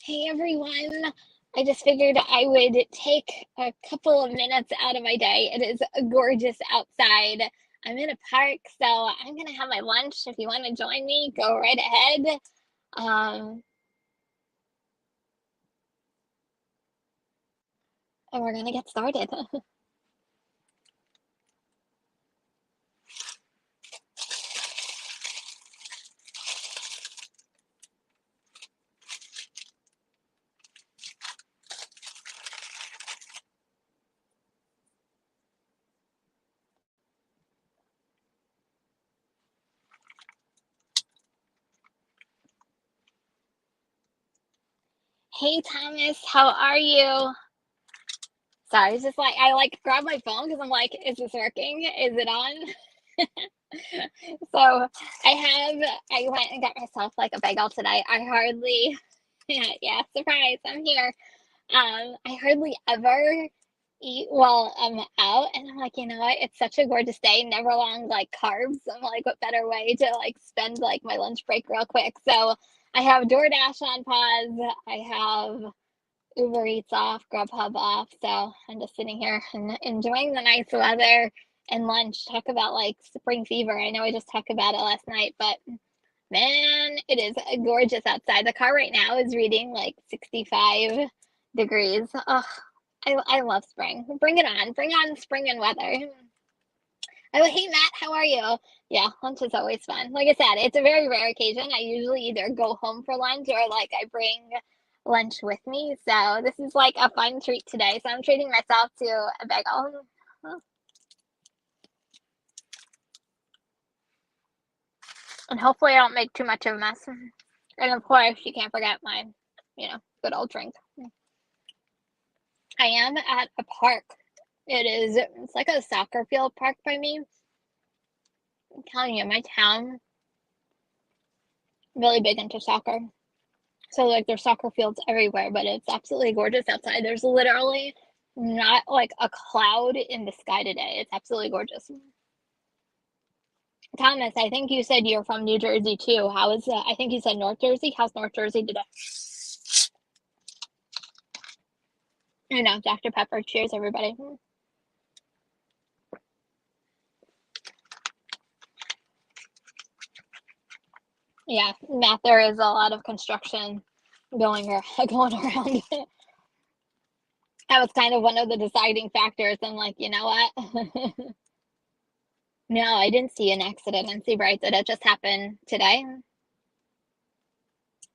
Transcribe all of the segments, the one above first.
Hey everyone. I just figured I would take a couple of minutes out of my day. It is gorgeous outside. I'm in a park, so I'm gonna have my lunch. If you want to join me, go right ahead. Um, and we're gonna get started. Hey Thomas, how are you? Sorry, it's just like I like grab my phone because I'm like, is this working? Is it on? So I went and got myself like a bagel today. I hardly yeah, surprise, I'm here. I hardly ever eat while I'm out, and I'm like, you know what? It's such a gorgeous day, never long like carbs. I'm like, what better way to like spend like my lunch break real quick? So I have DoorDash on pause. I have Uber Eats off, Grubhub off. So I'm just sitting here and enjoying the nice weather and lunch. Talk about like spring fever. I know I just talked about it last night, but man, it is gorgeous outside. The car right now is reading like 65 degrees. Oh, I love spring. Bring it on. Bring on spring and weather. Oh, hey Matt, how are you? Yeah, lunch is always fun. Like I said, it's a very rare occasion. I usually either go home for lunch or like I bring lunch with me. So this is like a fun treat today. So I'm treating myself to a bagel. And hopefully I don't make too much of a mess. And of course, you can't forget my, good old drink. I am at a park. It's like a soccer field park by me. I'm telling you, my town, really big into soccer. So like there's soccer fields everywhere, but it's absolutely gorgeous outside. There's literally not like a cloud in the sky today. It's absolutely gorgeous. Thomas, I think you said you're from New Jersey too. How is that? I think you said North Jersey. How's North Jersey today? I know, Dr. Pepper. Cheers, everybody. Yeah, Matt, there is a lot of construction going going around. That was kind of one of the deciding factors. I'm like, you know what? No, I didn't see an accident in Seabright. Did it just happen today?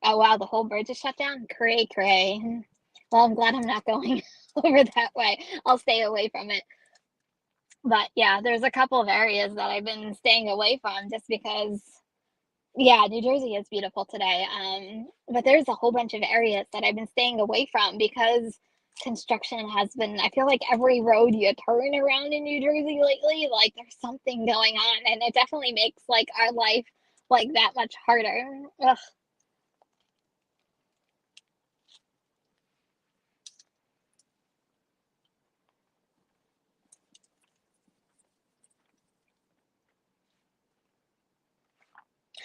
Oh wow, the whole bridge is shut down? Cray cray. Well, I'm glad I'm not going over that way. I'll stay away from it. But yeah, there's a couple of areas that I've been staying away from just because, yeah, New Jersey is beautiful today. But there's a whole bunch of areas that I've been staying away from because construction has been, I feel like every road you turn around in New Jersey lately, like there's something going on, and it definitely makes like our life like that much harder. Ugh.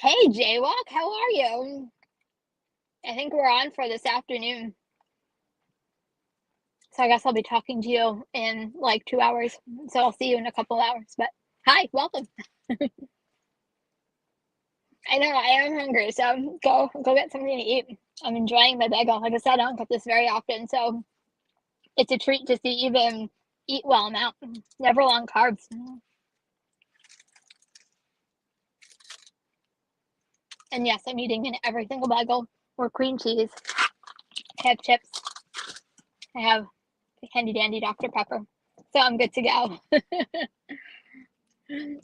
Hey, Jaywalk, how are you? I think we're on for this afternoon. So I guess I'll be talking to you in like 2 hours. So I'll see you in a couple hours. But hi, welcome. I know I am hungry, so go get something to eat. I'm enjoying my bagel. Like I said, I don't get this very often, so it's a treat just to even eat while I'm out. Never long carbs. And yes, I'm eating in every single bagel or cream cheese. I have chips. I have handy dandy Dr. Pepper. So I'm good to go.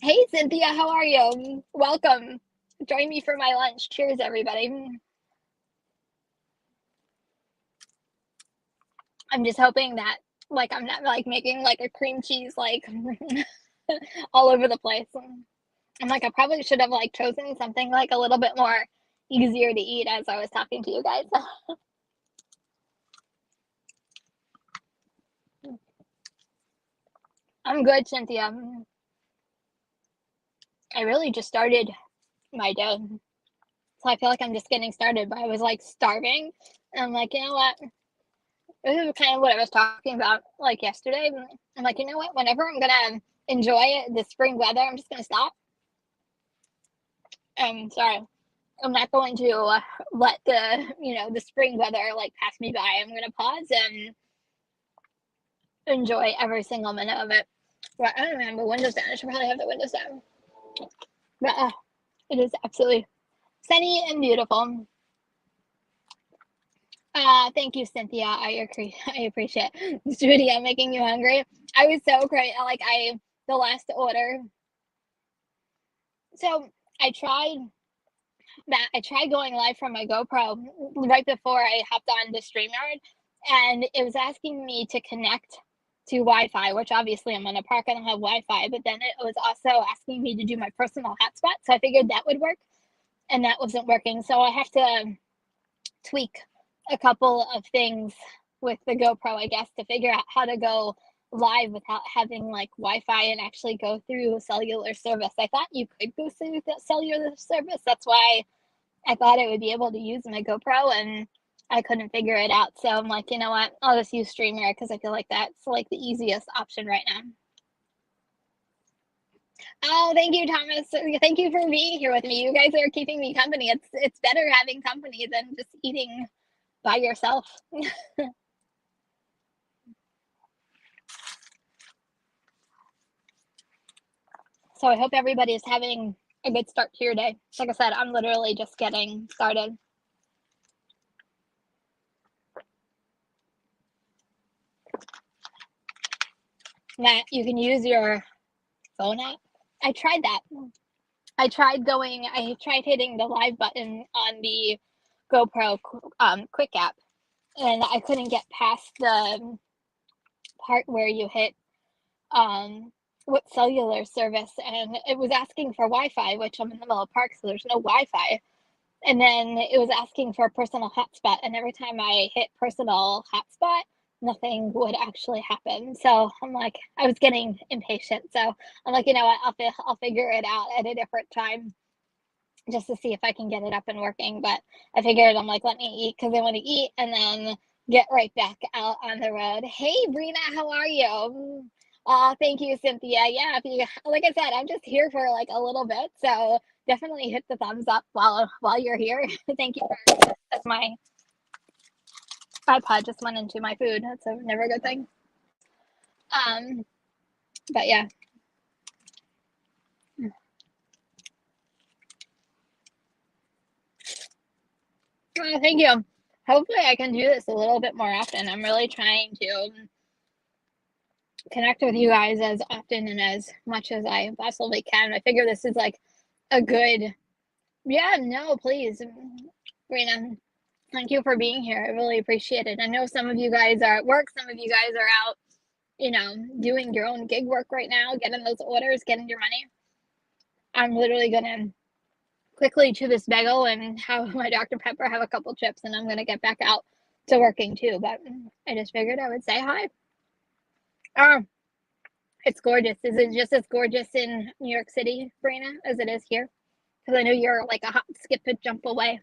Hey Cynthia, how are you? Welcome. Join me for my lunch. Cheers, everybody. I'm just hoping that like I'm not like making like a cream cheese like all over the place. I'm like I probably should have like chosen something like a little bit more easier to eat as I was talking to you guys. I'm good, Cynthia. I really just started my day. So I feel like I'm just getting started, but I was like starving. And I'm like, you know what? This is kind of what I was talking about like yesterday. I'm like, you know what? Whenever I'm gonna enjoy the spring weather, I'm just gonna stop. Sorry, I'm not going to let the spring weather like pass me by. I'm gonna pause and enjoy every single minute of it. Well, I don't even have the windows down. I should probably have the windows down. But it is absolutely sunny and beautiful. Thank you, Cynthia. I appreciate it. Judy, I'm making you hungry. I was so great. The last order. So I tried going live from my GoPro right before I hopped on the StreamYard, and it was asking me to connect to Wi-Fi, which obviously I'm in a park, I don't have Wi-Fi, but then it was also asking me to do my personal hotspot, so I figured that would work, and that wasn't working. So I have to tweak a couple of things with the GoPro, I guess, to figure out how to go live without having like Wi-Fi and actually go through cellular service. I thought you could go through the cellular service. That's why I thought I would be able to use my GoPro, and I couldn't figure it out. So I'm like, you know what? I'll just use StreamYard because I feel like that's like the easiest option right now. Oh, thank you, Thomas. Thank you for being here with me. You guys are keeping me company. It's better having company than just eating by yourself. So I hope everybody is having a good start to your day. Like I said, I'm literally just getting started. Matt, you can use your phone app. I tried that. I tried hitting the live button on the GoPro Quick app, and I couldn't get past the part where you hit what cellular service, and it was asking for Wi-Fi, which I'm in the middle of park, so there's no Wi-Fi. And then it was asking for a personal hotspot, and every time I hit personal hotspot, nothing would actually happen. So I'm like, I was getting impatient. So I'm like, you know what? I'll figure it out at a different time, just to see if I can get it up and working. But I figured, I'm like, let me eat because I want to eat and then get right back out on the road. Hey, Brina, how are you? Thank you, Cynthia. Yeah, if you like I said, I'm just here for like a little bit, so definitely hit the thumbs up while you're here. Thank you. That's my iPod just went into my food. That's never a good thing. But yeah. Thank you. Hopefully I can do this a little bit more often. I'm really trying to connect with you guys as often and as much as I possibly can. I figure this is like a good, yeah, no, please, Rena, thank you for being here. I really appreciate it. I know some of you guys are at work, some of you guys are out, doing your own gig work right now, getting those orders, getting your money. I'm literally gonna quickly chew this bagel and have my Dr. Pepper, have a couple chips, and I'm gonna get back out to working too. But I just figured I would say hi. It's gorgeous. Is it just as gorgeous in New York City, Brina, as it is here? Because I know you're like a hop, skip, and jump away.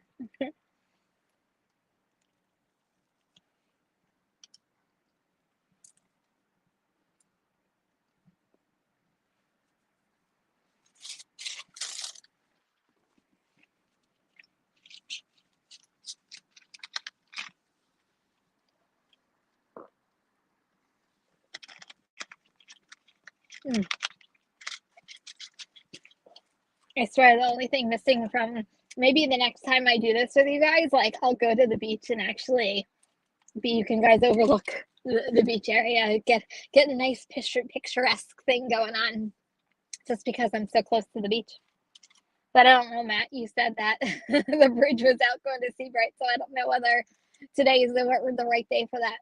I swear, the only thing missing from maybe the next time I do this with you guys, like I'll go to the beach and actually you can guys overlook the beach area, get a nice picturesque thing going on, just because I'm so close to the beach. But I don't know, Matt. You said that the bridge was out going to Seabright, so I don't know whether today is the right day for that.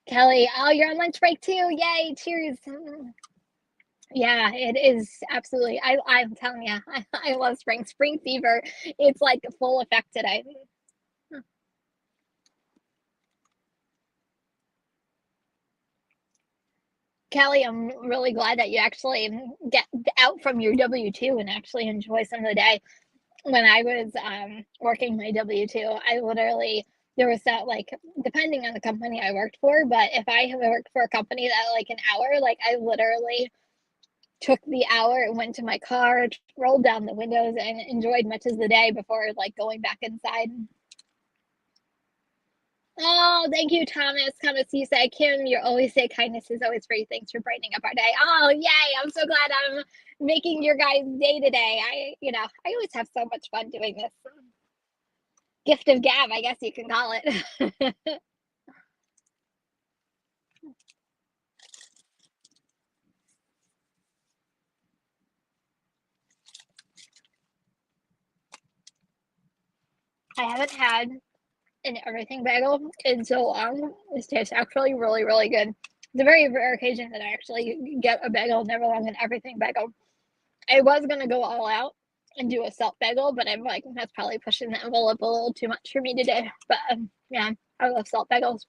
Kelly, oh, you're on lunch break too. Yay, cheers. Yeah, it is absolutely. I'm telling you, I love spring. Spring fever. It's like full effect today. Kelly, I'm really glad that you actually get out from your W-2 and actually enjoy some of the day. when I was working my W-2, I literally there was that like depending on the company I worked for, but if I have worked for a company that like an hour, like I literally took the hour and went to my car, rolled down the windows, and enjoyed much of the day before like going back inside. Oh, thank you, Thomas. Thomas, you say, Kim, you always say kindness is always free. Thanks for brightening up our day. Oh, yay. I'm so glad I'm making your guys' day today. I always have so much fun doing this. Gift of gab, I guess you can call it. I haven't had an everything bagel in so long. This tastes actually really, really good. It's a very rare occasion that I actually get a bagel, never long an everything bagel. I was gonna go all out and do a salt bagel, but I'm like, that's probably pushing the envelope a little too much for me today. But yeah, I love salt bagels.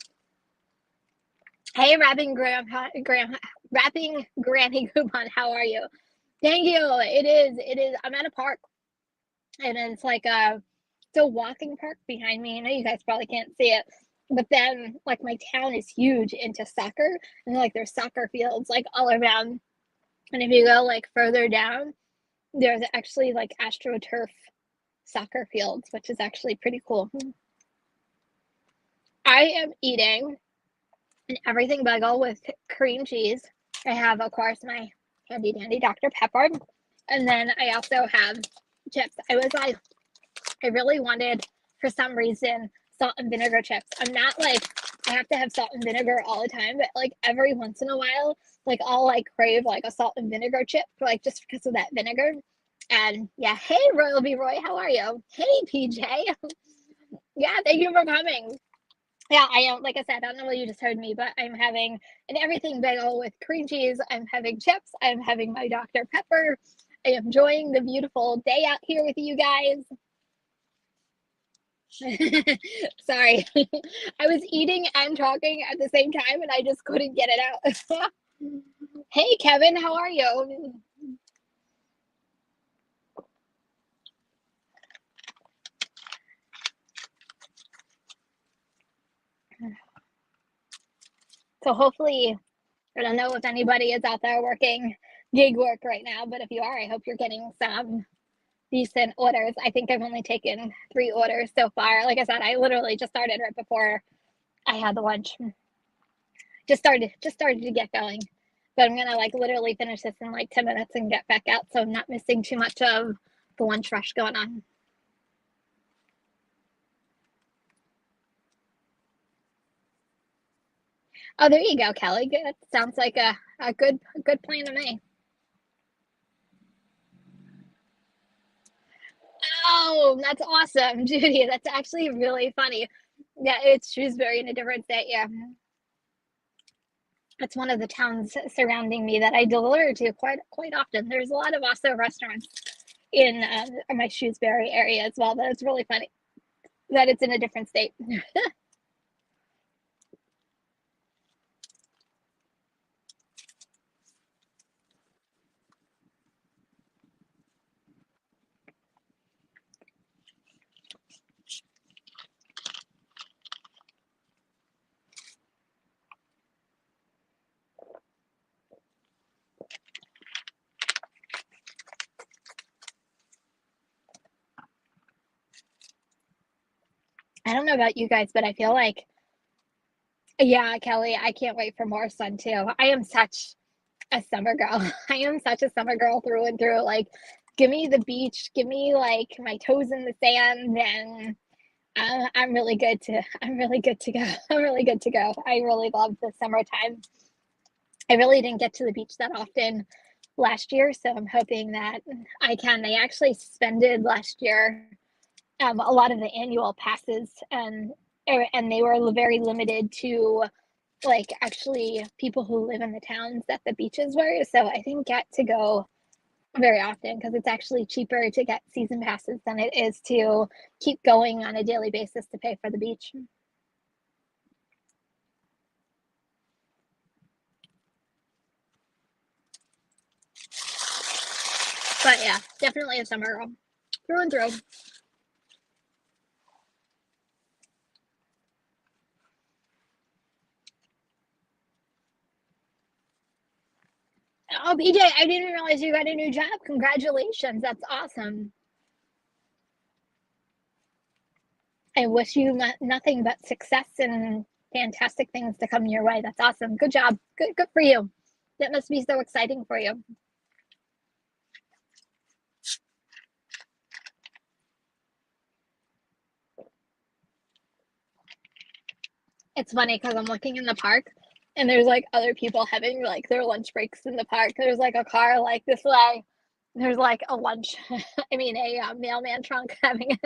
Hey, rapping Granny Coupon, how are you? Thank you. It is. I'm at a park, and it's like it's a walking park behind me. I know you guys probably can't see it, but then like my town is huge into soccer, and like there's soccer fields like all around. And if you go like further down, there's actually like AstroTurf soccer fields, which is actually pretty cool. I am eating an everything bagel with cream cheese. I have, of course, my handy dandy Dr. Pepper, and then I also have chips. I really wanted, for some reason, salt and vinegar chips. I'm not like I have to have salt and vinegar all the time, but like every once in a while, like I'll like crave like a salt and vinegar chip, like just because of that vinegar. And yeah, hey Royal B Roy, how are you? Hey PJ. Yeah, thank you for coming. Yeah, I am. Like I said, I don't know what you just heard me, but I'm having an everything bagel with cream cheese. I'm having chips. I'm having my Dr. Pepper. I am enjoying the beautiful day out here with you guys. Sorry. I was eating and talking at the same time and I just couldn't get it out. Hey, Kevin, how are you? So hopefully, I don't know if anybody is out there working gig work right now, but if you are, I hope you're getting some decent orders. I think I've only taken 3 orders so far. Like I said, I literally just started right before I had the lunch. Just started to get going. But I'm gonna like literally finish this in like 10 minutes and get back out so I'm not missing too much of the lunch rush going on. Oh, there you go, Kelly. Good. Sounds like a good plan to me. Oh, that's awesome, Judy. That's actually really funny. Yeah, it's Shrewsbury in a different state. Yeah, it's one of the towns surrounding me that I deliver to quite often. There's a lot of also restaurants in my Shrewsbury area as well. But it's really funny that it's in a different state. I don't know about you guys, but I feel like, yeah, Kelly, I can't wait for more sun too. I am such a summer girl. I am such a summer girl through and through. Like, give me the beach, give me like my toes in the sand, and I'm really good to. I'm really good to go. I'm really good to go. I really love the summertime. I really didn't get to the beach that often last year, so I'm hoping that I can. They actually suspended last year a lot of the annual passes, and they were very limited to like actually people who live in the towns that the beaches were. So I didn't get to go very often because it's actually cheaper to get season passes than it is to keep going on a daily basis to pay for the beach. But yeah, definitely a summer girl. through and through. Oh, BJ, I didn't realize you got a new job. Congratulations. That's awesome. I wish you nothing but success and fantastic things to come your way. That's awesome. Good job. Good for you. That must be so exciting for you. It's funny because I'm looking in the park and there's like other people having like their lunch breaks in the park. There's like a car like this way. There's like a lunch, I mean, a mailman trunk having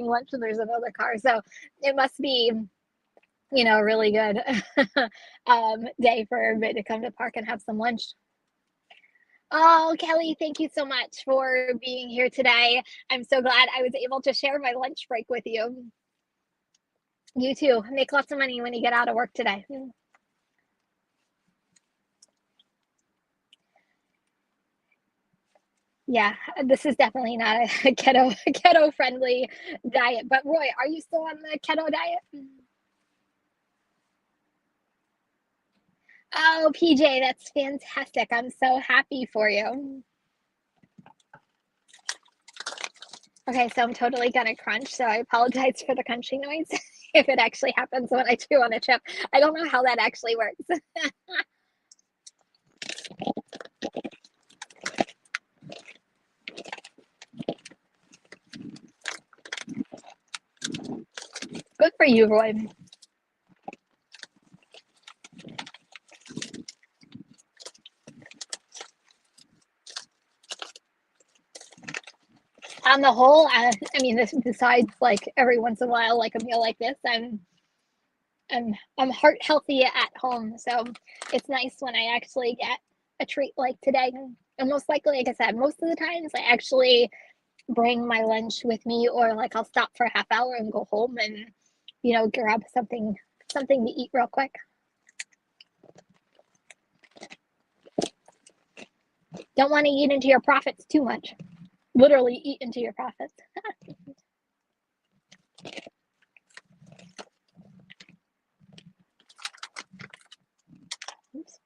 lunch, and there's another car. So it must be, really good day for everybody to come to the park and have some lunch. Oh, Kelly, thank you so much for being here today. I'm so glad I was able to share my lunch break with you. You too. Make lots of money when you get out of work today. Yeah, this is definitely not a keto friendly diet. But Roy, are you still on the keto diet? Oh, PJ, that's fantastic. I'm so happy for you. Okay, so I'm totally gonna crunch, so I apologize for the crunching noise if it actually happens when I chew on a chip. I don't know how that actually works. Good for you, Roy. On the whole, I mean, this besides like every once in a while, like a meal like this, I'm heart healthy at home, so it's nice when I actually get a treat like today. And most likely, like I said, most of the times I actually bring my lunch with me, or like I'll stop for a half hour and go home and grab something to eat real quick. Don't want to eat into your profits too much. Literally eat into your profits. Oops.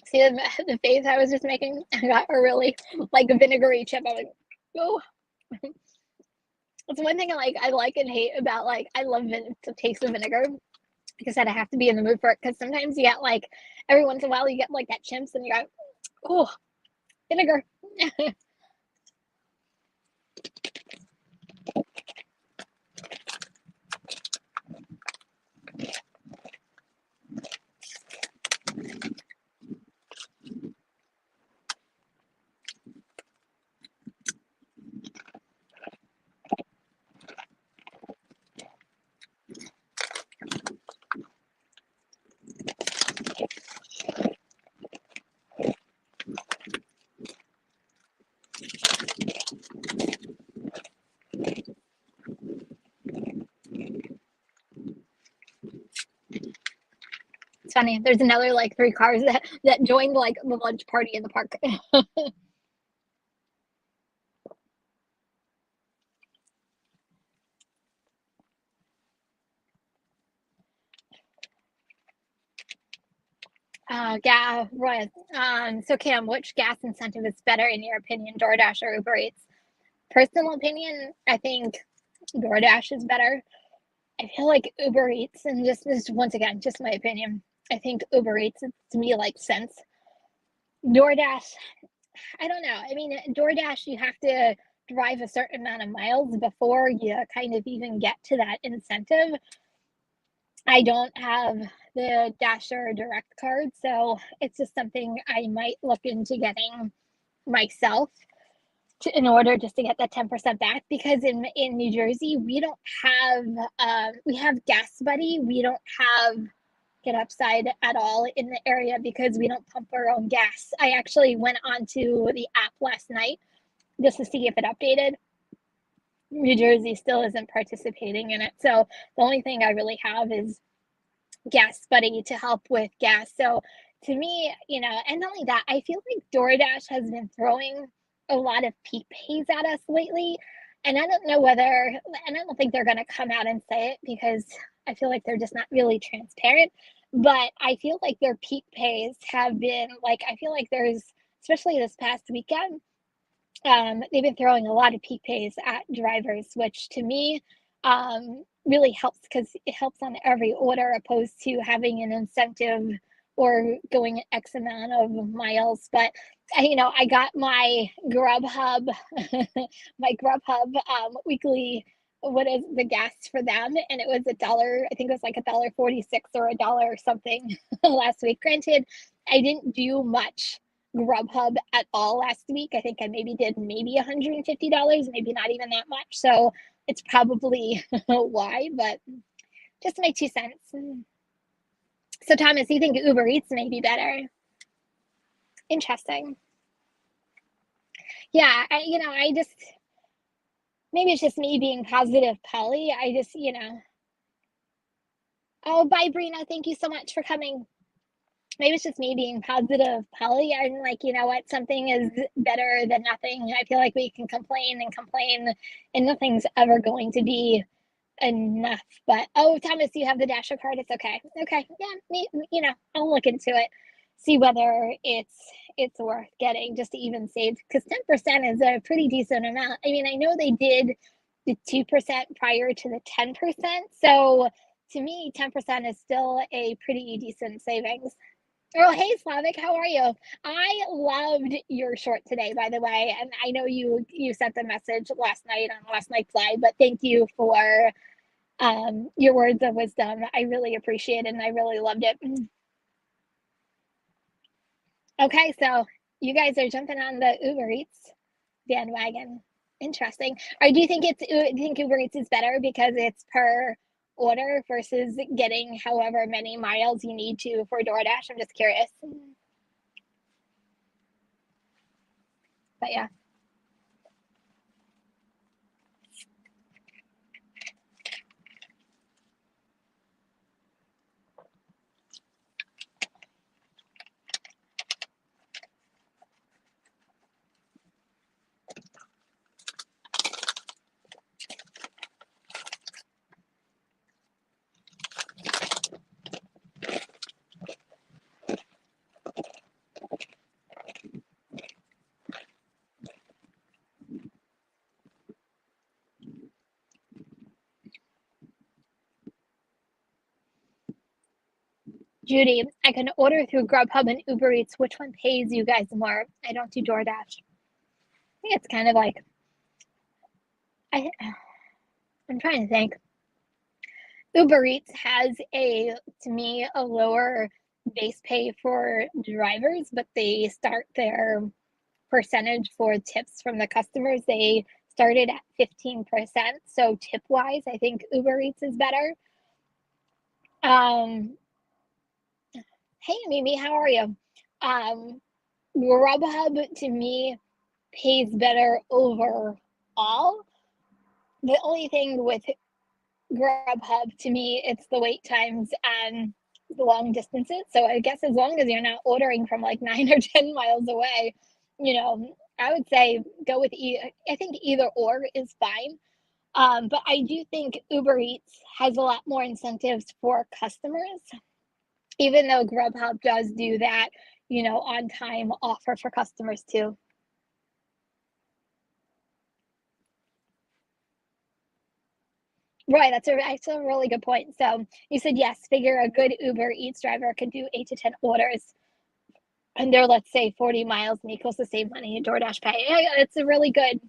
See the face I was just making? I got a really like a vinegary chip. I'm like, oh. It's one thing I like and hate about like I love the taste of vinegar. Like I said, I have to be in the mood for it because sometimes you get like every once in a while you get like that chimps and you go, oh, vinegar. It's funny. There's another like 3 cars that joined like the lunch party in the park. Yeah, right. So Cam, which gas incentive is better in your opinion, DoorDash or Uber Eats? Personal opinion, I think DoorDash is better. I feel like Uber Eats, and just this once again, just my opinion. I think Uber Eats to me like sense. DoorDash, I don't know. I mean, DoorDash, you have to drive a certain amount of miles before you kind of even get to that incentive. I don't have the Dasher Direct card, so it's just something I might look into getting myself in order just to get that 10% back, because in New Jersey we don't have we have Gas Buddy. We don't have Get Upside at all in the area because we don't pump our own gas. I actually went onto the app last night just to see if it updated. New Jersey still isn't participating in it. So the only thing I really have is Gas Buddy to help with gas. So to me, and not only that, I feel like DoorDash has been throwing a lot of peak pays at us lately. And I don't know whether, and I don't think they're going to come out and say it because I feel like they're just not really transparent. But I feel like their peak pays have been like, I feel like there's, especially this past weekend, they've been throwing a lot of peak pays at drivers, which to me really helps because it helps on every order opposed to having an incentive or going X amount of miles. But I got my Grubhub, my Grubhub weekly. What is the gas for them? And it was $1. I think it was like $1.46 or $1 or something last week. Granted, I didn't do much Grubhub at all last week. I think I maybe did $150, maybe not even that much. So it's probably why, but just my 2 cents. So Thomas, you think Uber Eats may be better? Interesting. Yeah, I just maybe it's just me being positive, Polly. I just, oh, bye, Brina. Thank you so much for coming. Maybe it's just me being positive, Polly. I'm like, you know what? Something is better than nothing. I feel like we can complain and complain, and nothing's ever going to be enough. But oh, Thomas, you have the Dasher card. It's okay. Okay, yeah, me, I'll look into it, see whether it's worth getting just to even save, because 10% is a pretty decent amount. I mean, I know they did the 2% prior to the 10%, so to me, 10% is still a pretty decent savings. Oh, hey, Slavic, how are you? I loved your short today, by the way, and I know you sent the message last night on last night's live, but thank you for your words of wisdom. I really appreciate it, and I really loved it. Okay, so you guys are jumping on the Uber Eats bandwagon. Interesting. Or do you think Uber Eats is better because it's per order versus getting however many miles you need to for DoorDash? I'm just curious. But yeah. Judy, I can order through Grubhub and Uber Eats. Which one pays you guys more? I don't do DoorDash. I think it's kind of like I I'm trying to think. Uber Eats has to me, a lower base pay for drivers, but they start their percentage for tips from the customers. They started at 15%. So tip wise, I think Uber Eats is better. Um, hey, Mimi, how are you? Um, Grubhub to me pays better overall. The only thing with Grubhub, to me, it's the wait times and the long distances. So I guess as long as you're not ordering from like 9 or 10 miles away, I would say go with I think either or is fine. But I do think Uber Eats has a lot more incentives for customers, even though Grubhub does do that, on time offer for customers too. Right, that's a really good point. So you said yes, figure a good Uber Eats driver could do 8 to 10 orders, and they're, let's say, 40 miles and equals the same money in DoorDash pay. Yeah, it's a really good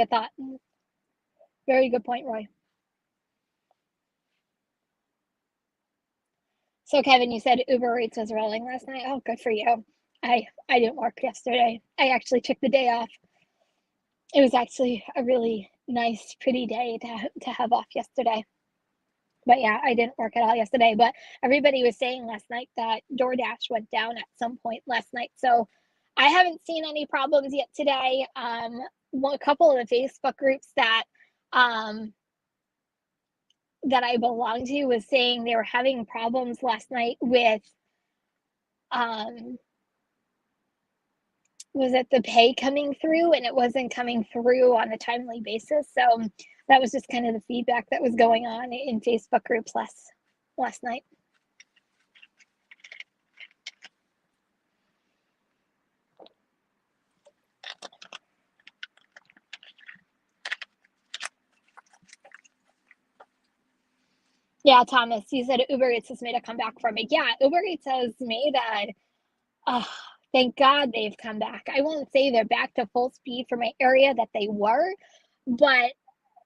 thought. Very good point, Roy. So Kevin, you said Uber Eats was rolling last night. Oh, good for you. I didn't work yesterday. I actually took the day off. It was actually a really nice, pretty day to have off yesterday. But yeah, I didn't work at all yesterday. But everybody was saying last night that DoorDash went down at some point last night. So I haven't seen any problems yet today. A couple of the Facebook groups that I belong to was saying they were having problems last night with was it the pay coming through, and it wasn't coming through on a timely basis. So that was just kind of the feedback that was going on in Facebook groups last night. Yeah, Thomas, you said Uber Eats has made a comeback for me. Yeah, Uber Eats has made thank God they've come back. I won't say they're back to full speed for my area that they were, but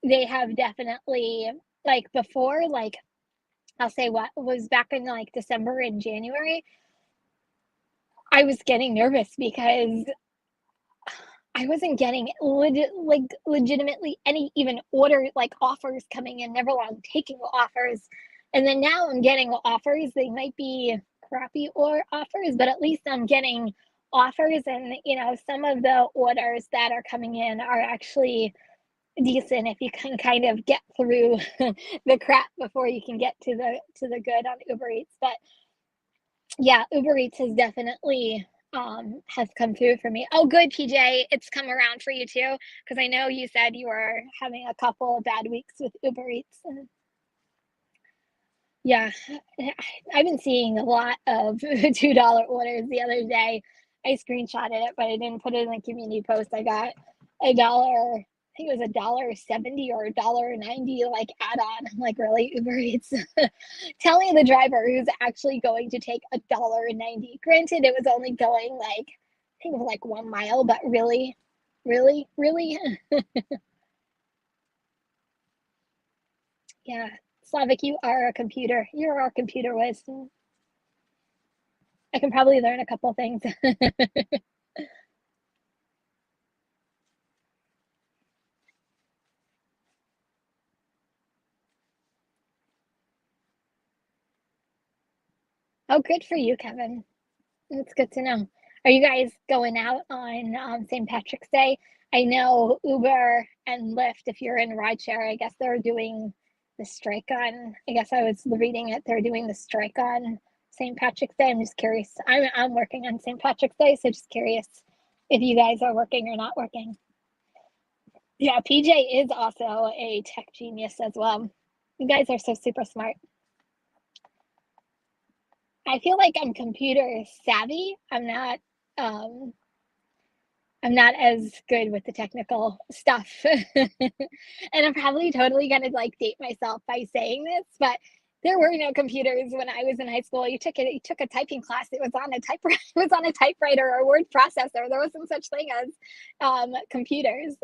they have definitely, like before, like I'll say what was back in like December and January, I was getting nervous because I wasn't getting legitimately any even order like offers coming in, never long taking offers. And then now I'm getting offers. They might be crappy or offers, but at least I'm getting offers. And some of the orders that are coming in are actually decent if you can kind of get through the crap before you can get to the good on Uber Eats. But yeah, Uber Eats has definitely has come through for me. Oh, good, PJ. It's come around for you too, because I know you said you were having a couple of bad weeks with Uber Eats. Yeah, I've been seeing a lot of $2 orders. The other day, I screenshotted it, but I didn't put it in the community post. I got a dollar. I think it was $1.70 or $1.90 like add-on. I'm like, really, Uber Eats? Telling the driver who's actually going to take $1.90. Granted, it was only going like I think it was like 1 mile, but really, really, really, yeah. Slavic, you are a computer. You're our computer whiz. I can probably learn a couple things. Oh, good for you, Kevin. That's good to know. Are you guys going out on St. Patrick's Day? I know Uber and Lyft, if you're in rideshare, I guess they're doing the strike on, I guess I was reading it, they're doing the strike on St. Patrick's Day. I'm just curious. I'm working on St. Patrick's Day, so just curious if you guys are working or not working. Yeah, PJ is also a tech genius as well. You guys are so super smart. I feel like I'm computer savvy. Um I'm not as good with the technical stuff. And I'm probably totally gonna like date myself by saying this, but there were no computers when I was in high school. You took a typing class. It was on a typewriter. It was on a typewriter or a word processor. There wasn't such thing as computers.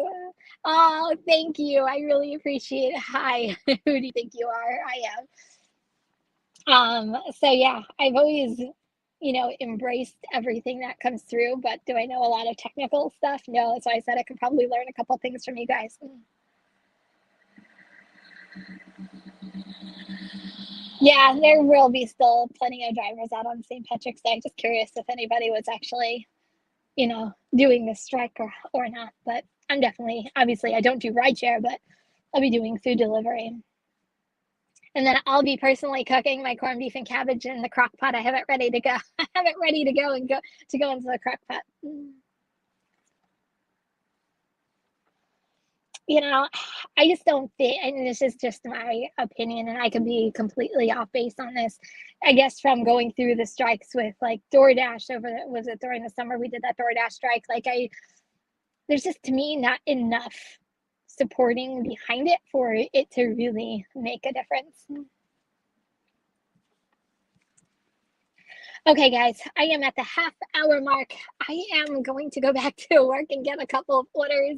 Oh, thank you. I really appreciate it. Hi, who do you think you are? I am. So yeah, I've always, embraced everything that comes through, but do I know a lot of technical stuff? No. So I said I could probably learn a couple things from you guys. Yeah, there will be still plenty of drivers out on St. Patrick's Day. Just curious if anybody was actually, doing the strike or not. But I'm definitely, obviously, I don't do rideshare, but I'll be doing food delivery. And then I'll be personally cooking my corned beef and cabbage in the crock pot. I have it ready to go. I have it ready to go into the crock pot. I just don't think, and this is just my opinion, and I could be completely off base on this. I guess from going through the strikes with like DoorDash was it during the summer we did that DoorDash strike? There's just to me not enough supporting behind it for it to really make a difference. Okay, guys, I am at the half-hour mark. I am going to go back to work and get a couple of orders.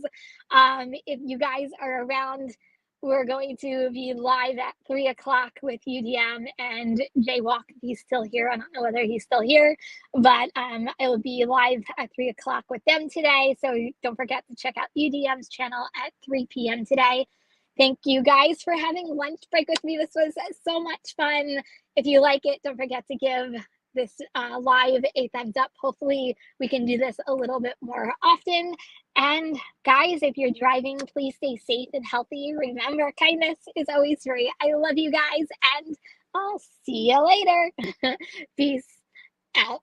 If you guys are around we're going to be live at 3 o'clock with UDM and Jaywalk. If he's still here, I don't know whether he's still here, but I will be live at 3 o'clock with them today. So don't forget to check out UDM's channel at 3 p.m. today. Thank you guys for having lunch break with me. This was so much fun. If you like it, don't forget to give this live a thumbs up. Hopefully we can do this a little bit more often. And guys, if you're driving, please stay safe and healthy. Remember, kindness is always free. I love you guys, and I'll see you later. Peace out.